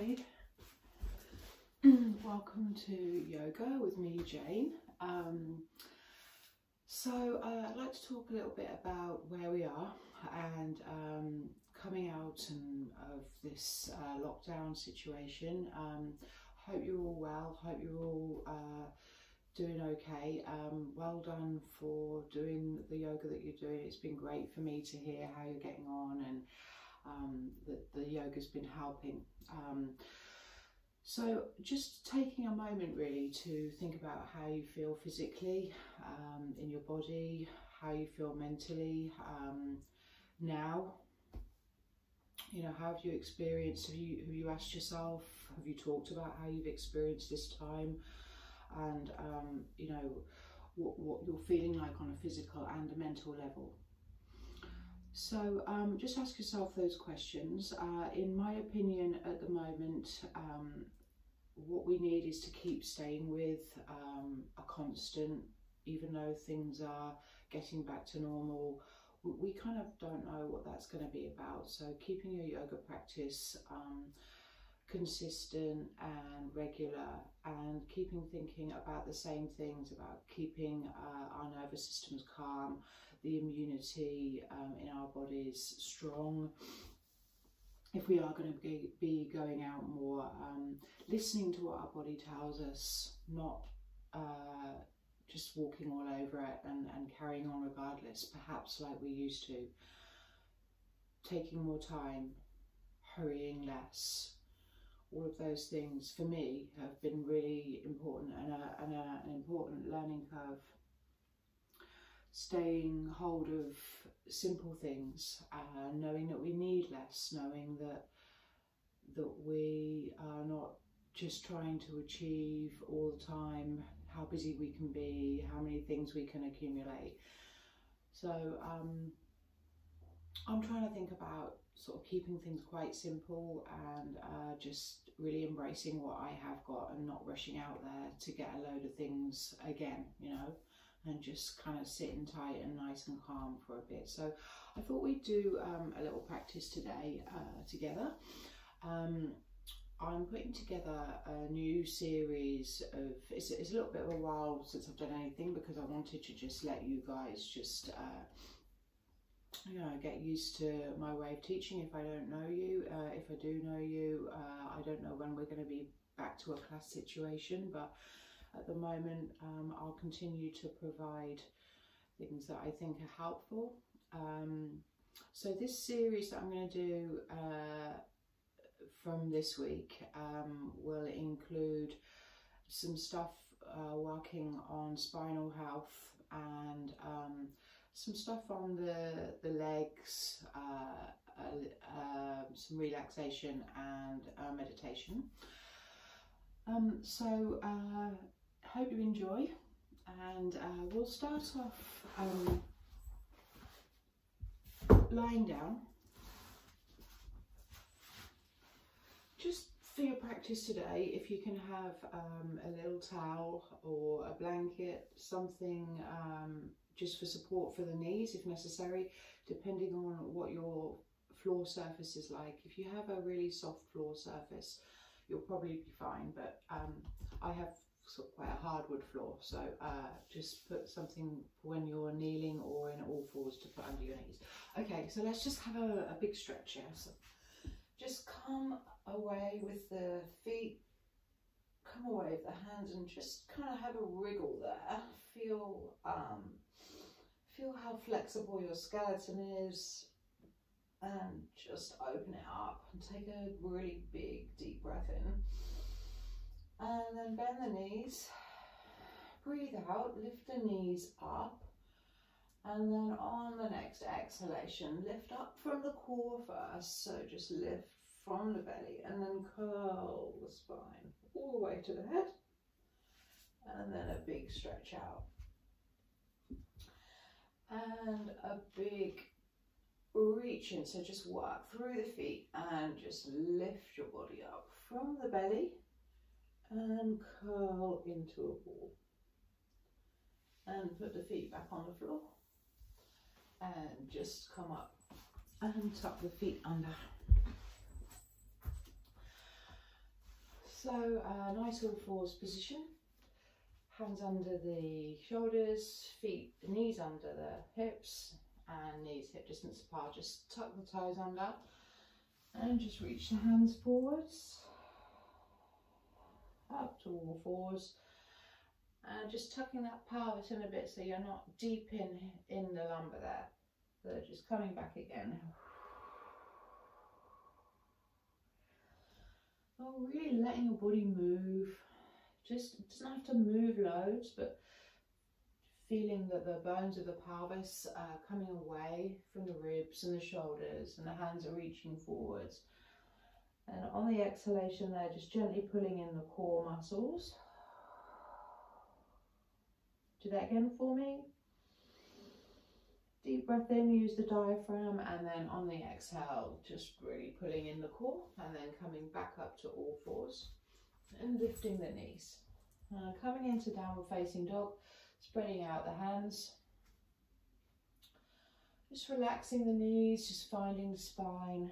Hi, welcome to yoga with me, Jane. I'd like to talk a little bit about where we are and coming out of this lockdown situation. Hope you're all well, hope you're all doing okay. Well done for doing the yoga that you're doing. It's been great for me to hear how you're getting on and that the yoga's been helping. So just taking a moment really to think about how you feel physically in your body, how you feel mentally now. You know, how have you experienced, have you asked yourself, have you talked about how you've experienced this time, and you know, what you're feeling like on a physical and a mental level. So just ask yourself those questions. In my opinion at the moment, what we need is to keep staying with a constant, even though things are getting back to normal. We kind of don't know what that's going to be about. So keeping your yoga practice consistent and regular, and keeping thinking about the same things, about keeping our nervous systems calm, the immunity in our bodies strong. If we are going to be going out more, listening to what our body tells us, not just walking all over it and carrying on regardless, perhaps like we used to. Taking more time, hurrying less. All of those things for me have been really important and an important learning curve. Staying hold of simple things, knowing that we need less, knowing that we are not just trying to achieve all the time how busy we can be, how many things we can accumulate. So I'm trying to think about sort of keeping things quite simple and just really embracing what I have got and not rushing out there to get a load of things again, you know, and just kind of sitting tight and nice and calm for a bit. So I thought we'd do a little practice today together. I'm putting together a new series of, it's a little bit of a while since I've done anything, because I wanted to just let you guys just you know, get used to my way of teaching if I don't know you. If I do know you, I don't know when we're going to be back to a class situation, but at the moment I'll continue to provide things that I think are helpful. So this series that I'm going to do from this week will include some stuff working on spinal health and some stuff on the legs, some relaxation and meditation. So hope you enjoy, and we'll start off lying down. Just for your practice today, if you can have a little towel or a blanket, something just for support for the knees if necessary, depending on what your floor surface is like. If you have a really soft floor surface, you'll probably be fine, but I have sort of quite a hardwood floor, so just put something when you're kneeling or in all fours to put under your knees. Okay, so let's just have a big stretch here. So just come away with the feet, come away with the hands, and just kind of have a wriggle there. Feel how flexible your skeleton is, and just open it up and take a really big deep breath in, and then bend the knees, breathe out, lift the knees up, and then on the next exhalation, lift up from the core first. So just lift from the belly and then curl the spine all the way to the head, and then a big stretch out and a big reach in. So just work through the feet and just lift your body up from the belly and curl into a ball, and put the feet back on the floor and just come up and tuck the feet under. So nice all fours position, hands under the shoulders, feet, knees under the hips, and knees hip distance apart. Just tuck the toes under and just reach the hands forwards, up to all fours, and just tucking that pelvis in a bit so you're not deep in the lumbar there. So just coming back again. Oh, really letting your body move. Just, it doesn't have to move loads, but feeling that the bones of the pelvis are coming away from the ribs and the shoulders, and the hands are reaching forwards. And on the exhalation there, just gently pulling in the core muscles. Do that again for me. Deep breath in, use the diaphragm, and then on the exhale, just really pulling in the core, and then coming back up to all fours and lifting the knees. Coming into downward facing dog, spreading out the hands, just relaxing the knees, just finding the spine.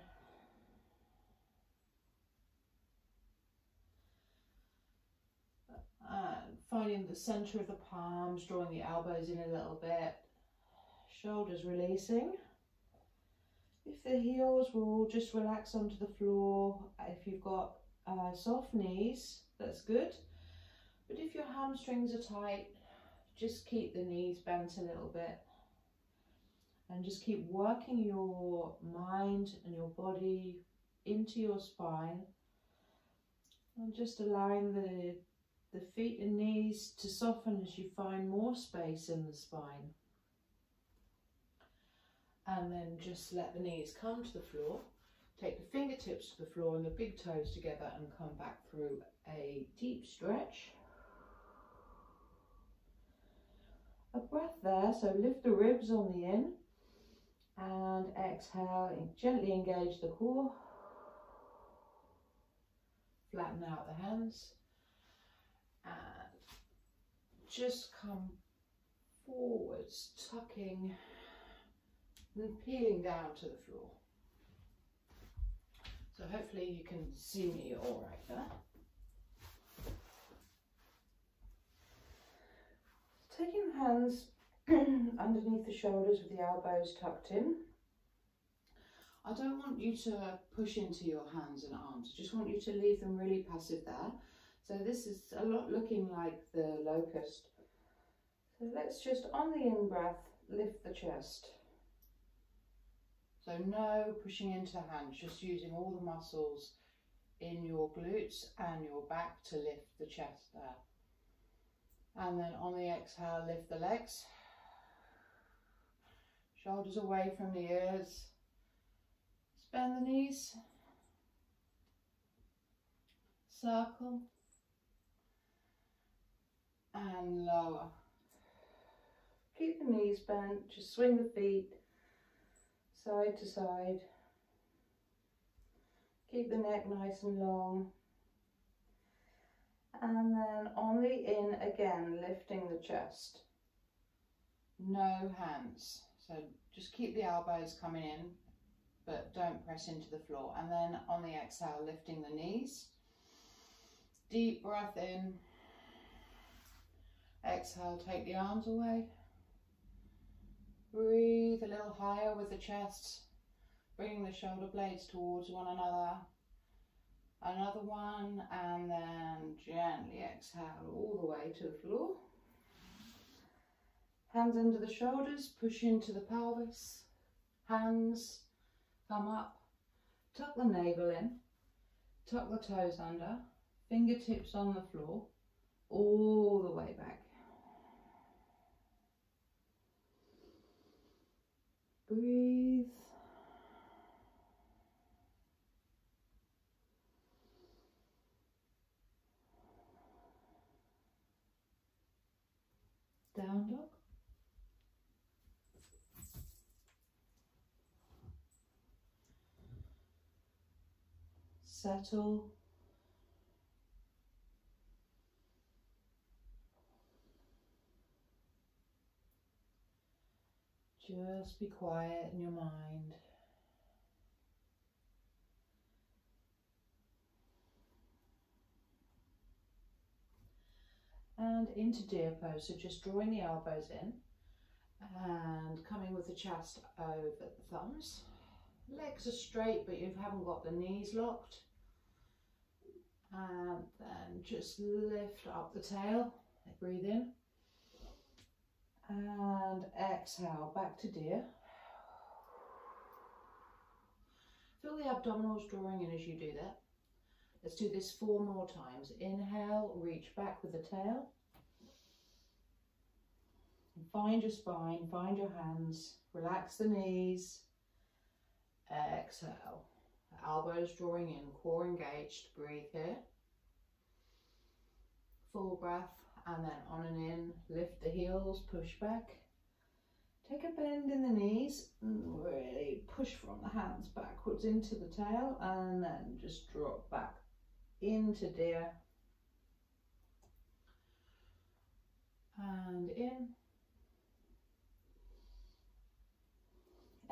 Finding the center of the palms, drawing the elbows in a little bit. Shoulders releasing. If the heels will just relax onto the floor. If you've got soft knees, that's good. But if your hamstrings are tight, just keep the knees bent a little bit. And just keep working your mind and your body into your spine. And just allowing the feet and knees to soften as you find more space in the spine. And then just let the knees come to the floor. Take the fingertips to the floor and the big toes together and come back through a deep stretch. A breath there, so lift the ribs on the in and exhale and gently engage the core. Flatten out the hands and just come forwards, tucking and peeling down to the floor. So hopefully you can see me all right there. Taking the hands underneath the shoulders with the elbows tucked in. I don't want you to push into your hands and arms. I just want you to leave them really passive there. So this is a lot looking like the locust. So let's just, on the in-breath, lift the chest. So no pushing into hands, just using all the muscles in your glutes and your back to lift the chest there. And then on the exhale, lift the legs. Shoulders away from the ears. Bend the knees. Circle. And lower. Keep the knees bent, just swing the feet side to side. Keep the neck nice and long. And then on the in again, lifting the chest. No hands. So just keep the elbows coming in, but don't press into the floor. And then on the exhale, lifting the knees. Deep breath in. Exhale, take the arms away. Breathe a little higher with the chest, bringing the shoulder blades towards one another. Another one, and then gently exhale all the way to the floor. Hands under the shoulders, push into the pelvis. Hands come up, tuck the navel in, tuck the toes under, fingertips on the floor, all the way back. Breathe. Down dog. Settle. Just be quiet in your mind. and into deer pose. So just drawing the elbows in and coming with the chest over the thumbs. Legs are straight, but you haven't got the knees locked. And then just lift up the tail, breathe in. And exhale, back to deer. Feel the abdominals drawing in as you do that. Let's do this 4 more times. Inhale, reach back with the tail. Find your spine, find your hands, relax the knees. Exhale, elbows drawing in, core engaged, breathe here. Full breath, and then on and in, lift the heels, push back. Take a bend in the knees and really push from the hands backwards into the tail, and then just drop back into deer. And in.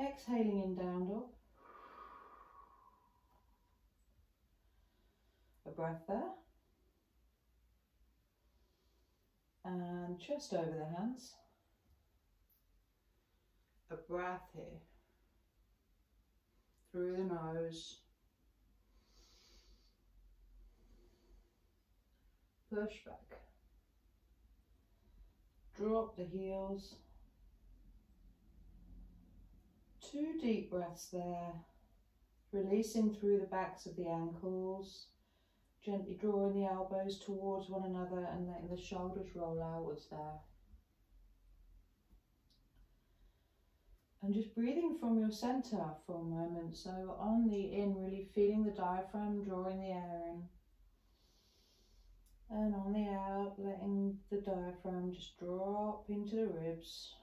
Exhaling in down dog. A breath there. And chest over the hands. A breath here. Through the nose. Push back. Drop the heels. 2 deep breaths there. Releasing through the backs of the ankles. Gently drawing the elbows towards one another and letting the shoulders roll outwards there. And just breathing from your center for a moment. So on the in, really feeling the diaphragm, drawing the air in. And on the out, letting the diaphragm just drop into the ribs.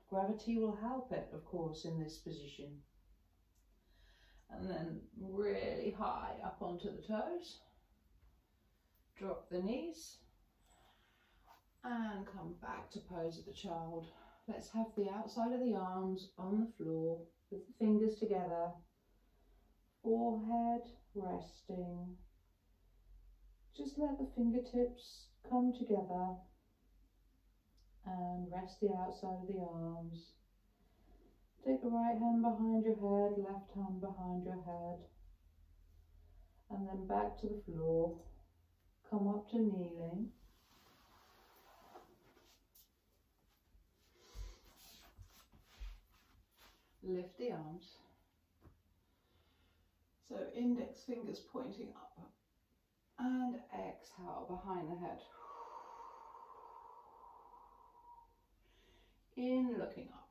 Gravity will help it, of course, in this position. And then really high up onto the toes. Drop the knees. And come back to pose of the child. Let's have the outside of the arms on the floor with the fingers together. Forehead resting. Just let the fingertips come together. And rest the outside of the arms. Take the right hand behind your head, left hand behind your head. And then back to the floor. Come up to kneeling. Lift the arms. So index fingers pointing up. And exhale behind the head. In, looking up.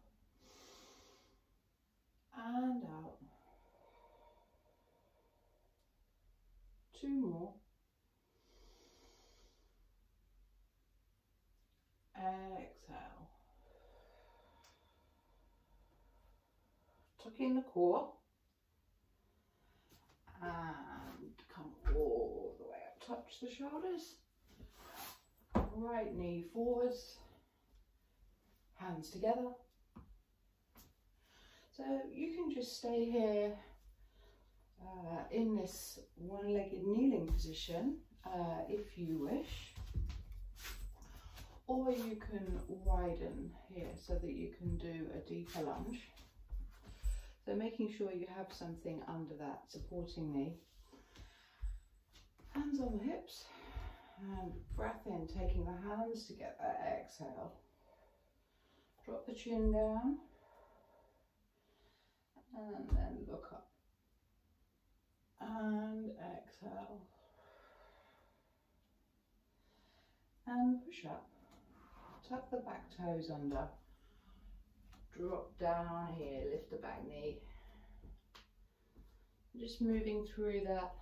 And out. 2 more. Exhale. Tuck in the core. And come all the way up. Touch the shoulders. Right knee forwards. Hands together. So you can just stay here in this one-legged kneeling position if you wish, or you can widen here so that you can do a deeper lunge. So making sure you have something under that supporting knee. Hands on the hips and breath in, taking the hands together, exhale. Drop the chin down and then look up and exhale and push up. Tuck the back toes under, drop down here, lift the back knee. Just moving through that,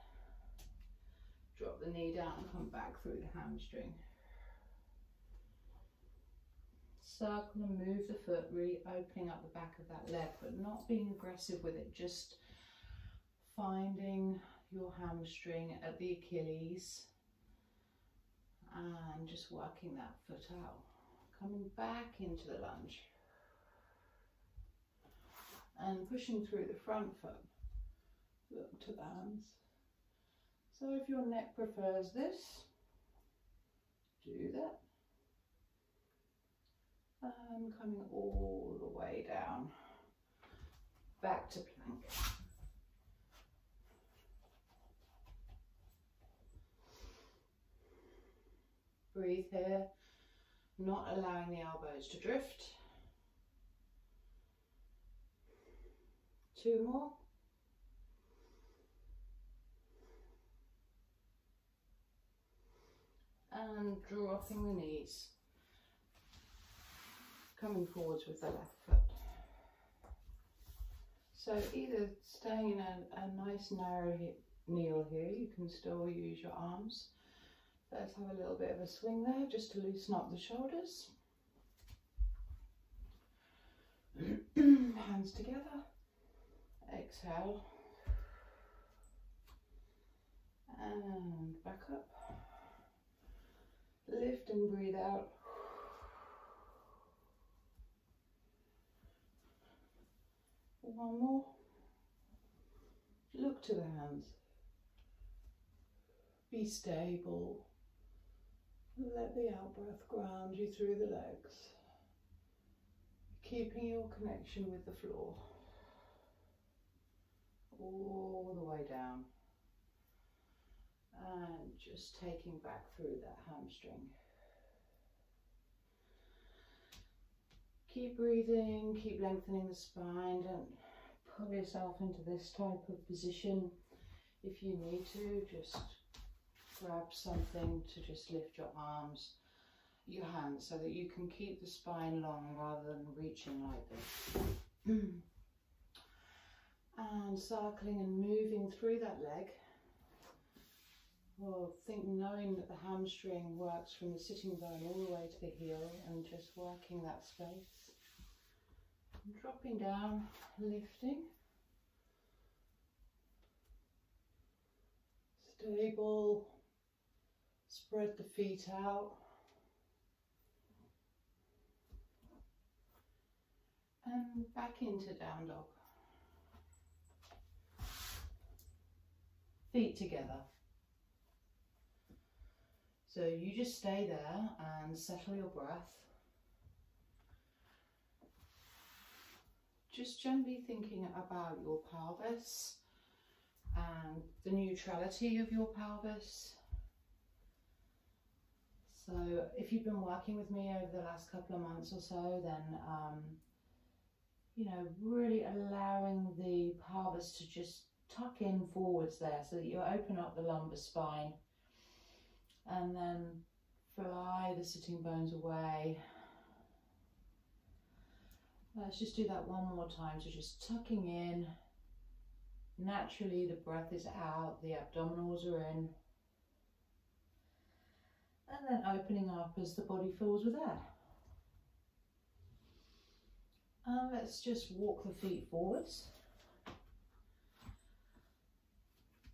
drop the knee down, come back through the hamstring. Circle and move the foot, really opening up the back of that leg, but not being aggressive with it, just finding your hamstring at the Achilles and just working that foot out. Coming back into the lunge and pushing through the front foot. Look to the hands. So if your neck prefers this, do that. and coming all the way down, back to plank. Breathe here, not allowing the elbows to drift. 2 more. And dropping the knees. Coming forwards with the left foot. So either staying in a nice narrow kneel here, you can still use your arms. Let's have a little bit of a swing there just to loosen up the shoulders. Hands together. Exhale. And back up. Lift and breathe out. One more. Look to the hands. Be stable. Let the out-breath ground you through the legs. Keeping your connection with the floor. All the way down. And just taking back through that hamstring. Keep breathing, keep lengthening the spine. Don't pull yourself into this type of position. If you need to, just grab something to just lift your arms, your hands, so that you can keep the spine long rather than reaching like this. And circling and moving through that leg. Well, knowing that the hamstring works from the sitting bone all the way to the heel, and just working that space. And dropping down, lifting. Stable. Spread the feet out. And back into down dog. Feet together. So you just stay there and settle your breath. Just gently thinking about your pelvis and the neutrality of your pelvis. So if you've been working with me over the last couple of months or so, then you know, really allowing the pelvis to just tuck in forwards there so that you open up the lumbar spine. And then fly the sitting bones away. Let's just do that one more time. So just tucking in. Naturally the breath is out, the abdominals are in. And then opening up as the body fills with air. And let's just walk the feet forwards.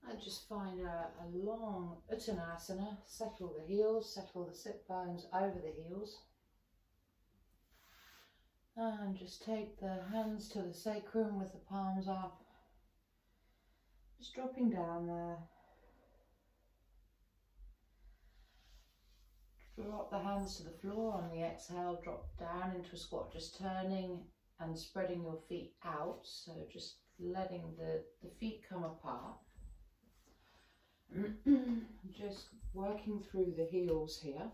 And just find a long Uttanasana, settle the heels, settle the sit bones over the heels. And just take the hands to the sacrum with the palms up. Just dropping down there. Drop the hands to the floor on the exhale, drop down into a squat, just turning and spreading your feet out. So just letting the feet come apart. Just working through the heels here.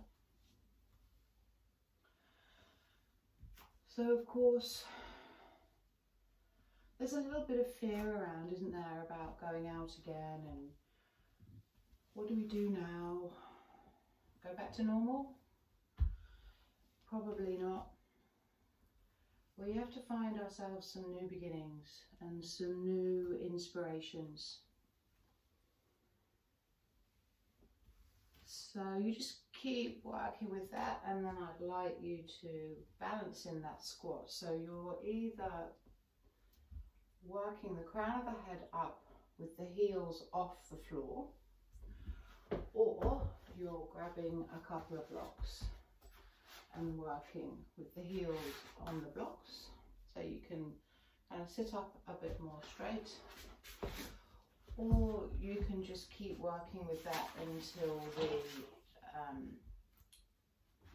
So of course, there's a little bit of fear around, isn't there, about going out again and what do we do now? Go back to normal? Probably not. We have to find ourselves some new beginnings and some new inspirations. So you just keep working with that, and then I'd like you to balance in that squat. So you're either working the crown of the head up with the heels off the floor, or you're grabbing a couple of blocks and working with the heels on the blocks. So you can kind of sit up a bit more straight, or you can just keep working with that until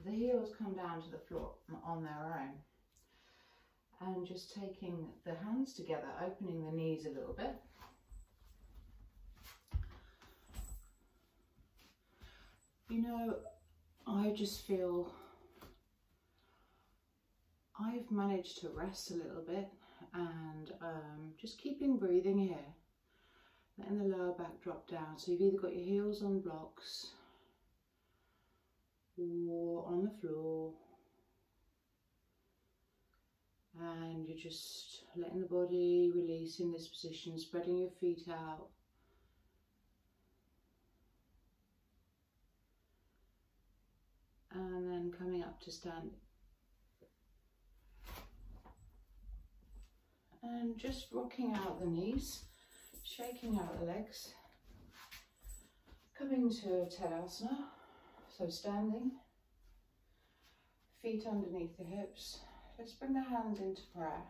The heels come down to the floor on their own. And just taking the hands together, opening the knees a little bit. You know, I just feel I've managed to rest a little bit and just keeping breathing here, letting the lower back drop down. So you've either got your heels on blocks or on the floor, and you're just letting the body release in this position, spreading your feet out. And then coming up to stand. And just rocking out the knees, shaking out the legs. Coming to Tadasana, so standing, feet underneath the hips. Let's bring the hands into prayer.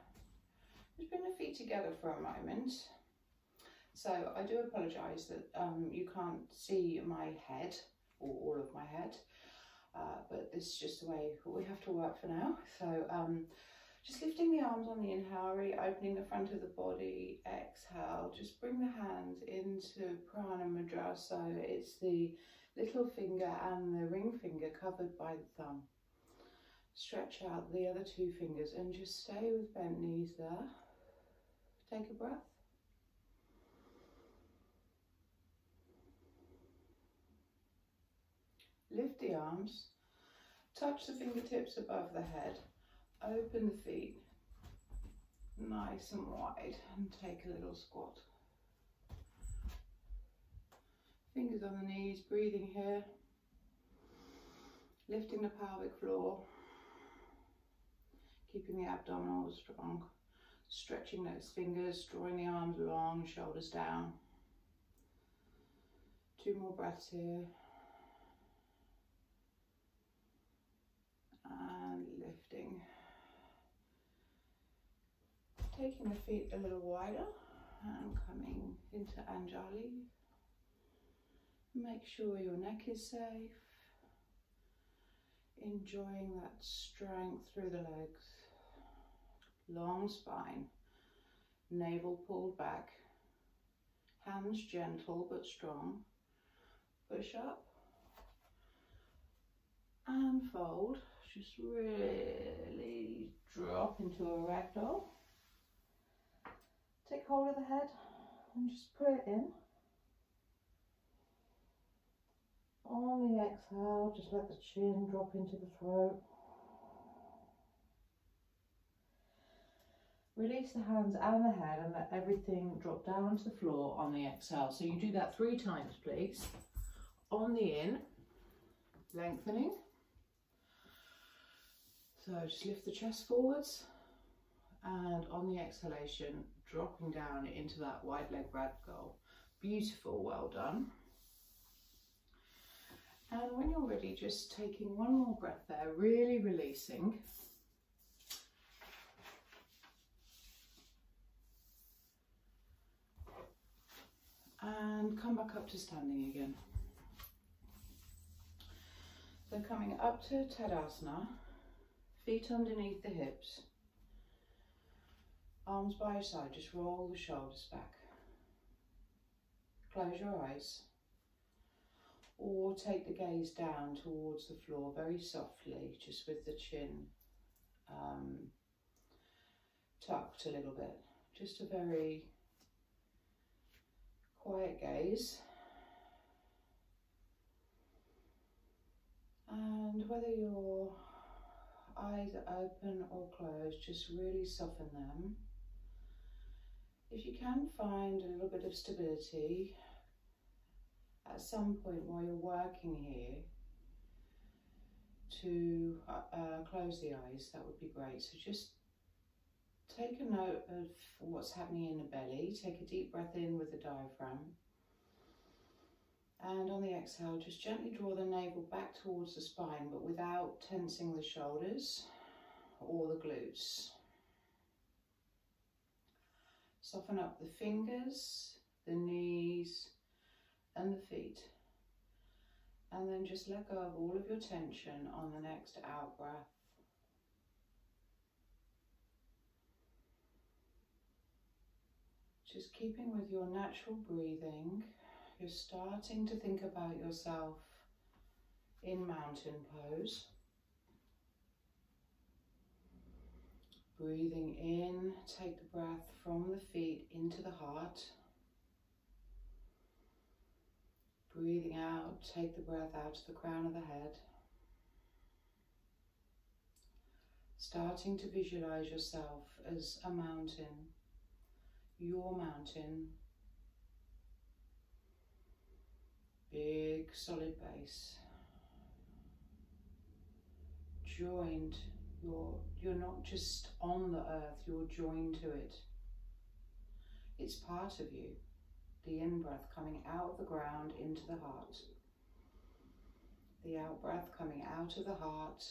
Just bring the feet together for a moment. So I do apologise that you can't see my head, or all of my head. But this is just the way we have to work for now. So just lifting the arms on the inhale, really opening the front of the body. Exhale, just bring the hands into Prana Mudra. So it's the little finger and the ring finger covered by the thumb. Stretch out the other two fingers and just stay with bent knees there. Take a breath. Lift the arms, touch the fingertips above the head, open the feet nice and wide and take a little squat. Fingers on the knees, breathing here, lifting the pelvic floor, keeping the abdominals strong, stretching those fingers, drawing the arms long, shoulders down. 2 more breaths here. And lifting. Taking the feet a little wider and coming into Anjali. Make sure your neck is safe. Enjoying that strength through the legs. Long spine. Navel pulled back. Hands gentle but strong. Push up. And fold. Just really drop into a ragdoll. Take hold of the head and just put it in. On the exhale, just let the chin drop into the throat. Release the hands and the head and let everything drop down to the floor on the exhale. So you do that 3 times, please. On the in, lengthening. So just lift the chest forwards, and on the exhalation, dropping down into that wide leg ragdoll. Beautiful, well done. And when you're ready, just taking 1 more breath there, really releasing. And come back up to standing again. So coming up to Tadasana. Feet underneath the hips, arms by your side, just roll the shoulders back. Close your eyes, or take the gaze down towards the floor very softly, just with the chin tucked a little bit. Just a very quiet gaze. And whether your eyes are open or closed, just really soften them. If you can find a little bit of stability at some point while you're working here to close the eyes, that would be great. So just take a note of what's happening in the belly. Take a deep breath in with the diaphragm. And on the exhale, just gently draw the navel back towards the spine, but without tensing the shoulders or the glutes. Soften up the fingers, the knees, and the feet. And then just let go of all of your tension on the next out breath. Just keeping with your natural breathing, you're starting to think about yourself in mountain pose. Breathing in, take the breath from the feet into the heart. Breathing out, take the breath out to the crown of the head. Starting to visualize yourself as a mountain, your mountain. Big solid base. Joined, you're not just on the earth, you're joined to it. It's part of you. The in-breath coming out of the ground into the heart. The out-breath coming out of the heart,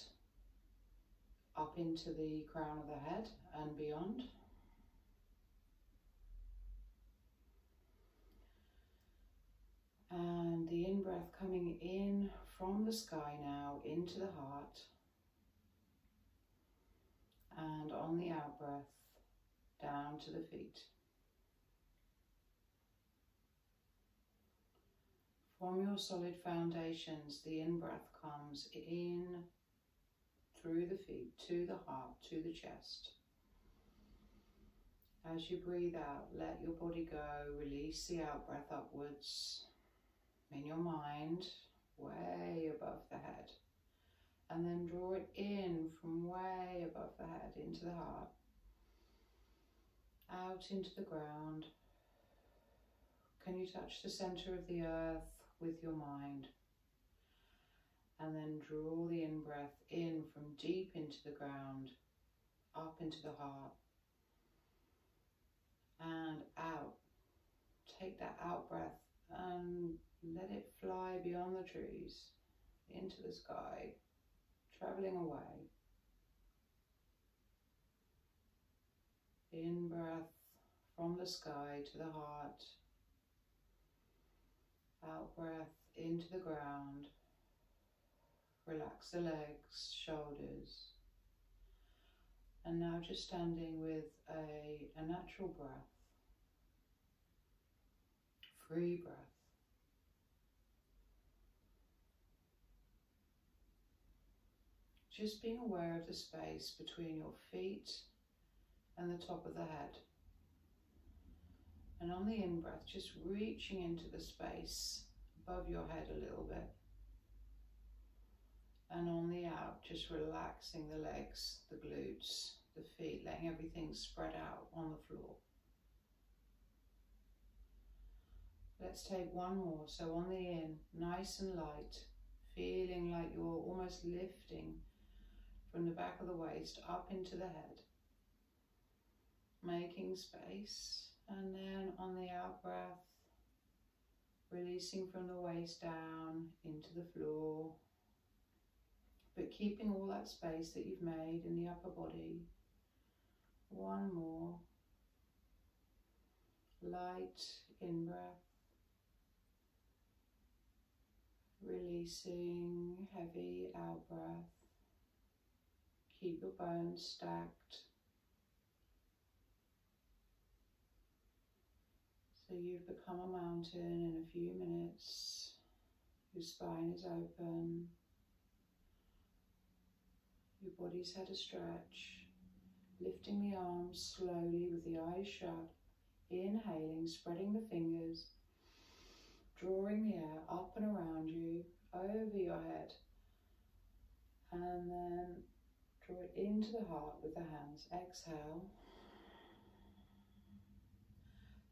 up into the crown of the head and beyond. And the in-breath coming in from the sky now into the heart. And on the out-breath, down to the feet. From your solid foundations, the in-breath comes in through the feet, to the heart, to the chest. As you breathe out, let your body go, release the out-breath upwards in your mind, way above the head. And then draw it in from way above the head into the heart, out into the ground. Can you touch the center of the earth with your mind? And then draw the in-breath in from deep into the ground, up into the heart, and out. Take that out-breath and let it fly beyond the trees, into the sky, traveling away. In-breath from the sky to the heart, out-breath into the ground. Relax the legs, shoulders. And now just standing with a natural breath, free breath. Just being aware of the space between your feet and the top of the head. And on the in-breath, just reaching into the space above your head a little bit. And on the out, just relaxing the legs, the glutes, the feet, letting everything spread out on the floor. Let's take one more. So on the in, nice and light, feeling like you're almost lifting from the back of the waist up into the head. Making space. And then on the out breath, releasing from the waist down into the floor. But keeping all that space that you've made in the upper body. One more. Light in-breath. Releasing, heavy out-breath. Keep your bones stacked. So you've become a mountain in a few minutes. Your spine is open. Your body's had a stretch. Lifting the arms slowly with the eyes shut. Inhaling, spreading the fingers. Drawing the air up and around you, over your head. And then draw it into the heart with the hands. Exhale.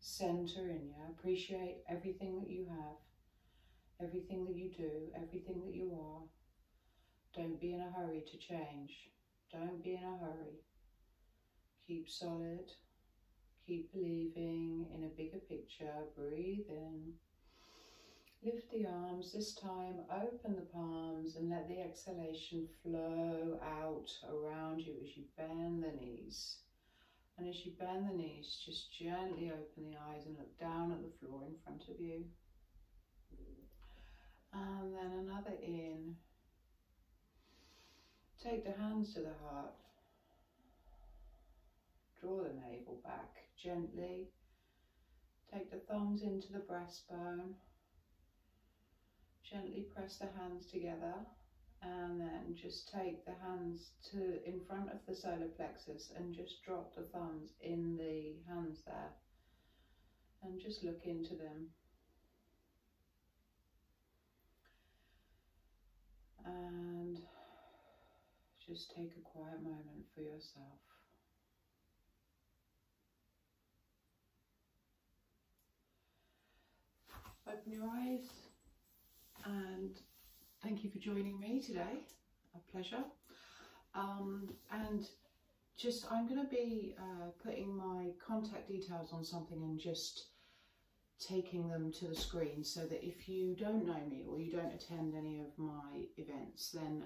Center in you. Appreciate everything that you have. Everything that you do. Everything that you are. Don't be in a hurry to change. Don't be in a hurry. Keep solid. Keep believing in a bigger picture. Breathe in. Lift the arms. This time open the palms and let the exhalation flow out around you as you bend the knees. And as you bend the knees, just gently open the eyes and look down at the floor in front of you. And then another in. Take the hands to the heart. Draw the navel back gently. Take the thumbs into the breastbone. Gently press the hands together. And then just take the hands to in front of the solar plexus and just drop the thumbs in the hands there. And just look into them. And just take a quiet moment for yourself. Open your eyes and thank you for joining me today. A pleasure. And just I'm going to be putting my contact details on something and just taking them to the screen, so that if you don't know me or you don't attend any of my events, then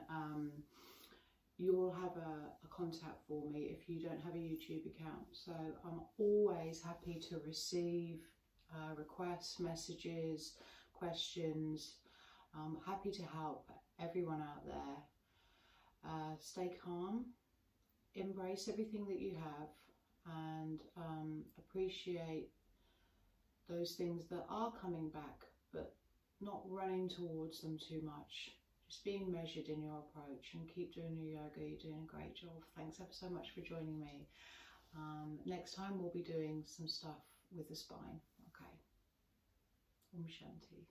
you'll have a contact for me if you don't have a YouTube account. So I'm always happy to receive requests, messages, questions. I'm happy to help everyone out there. Stay calm, embrace everything that you have, and appreciate those things that are coming back, but not running towards them too much. Just being measured in your approach, and keep doing your yoga. You're doing a great job. Thanks ever so much for joining me. Next time we'll be doing some stuff with the spine. Okay. Om Shanti.